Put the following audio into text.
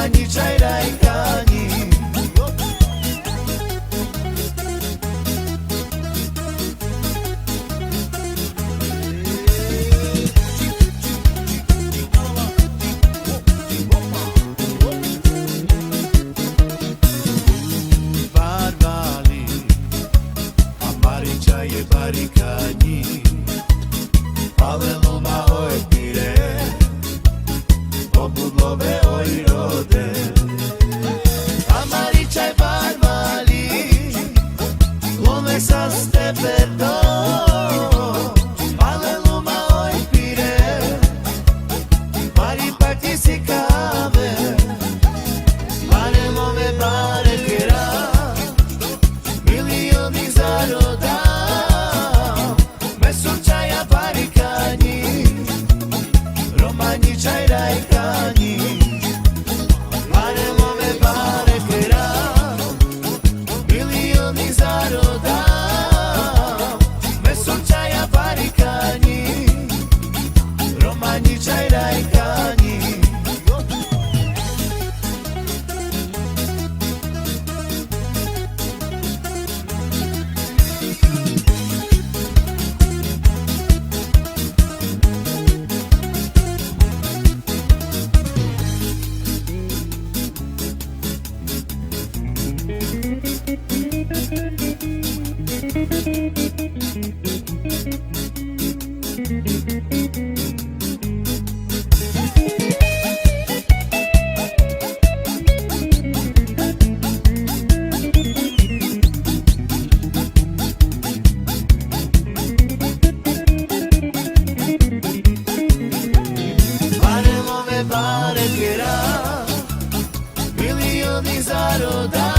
Romani Čajrajkani. Barvali, Amarića je barikani, Paveloma oj pire, Pobudlove oj rode. Amarića je barvali, Lome sa stepeto, Paveloma oj pire, Bari pati si kave, Barelove bare kera, milioni zaroda, Mesurčaja barikani, Romani Čajrajkani. Barelove bare kera, milioni zaroda, Mesurčaja barikani, Romani Čajrajkani. Barelove bare kera, milioni zaroda,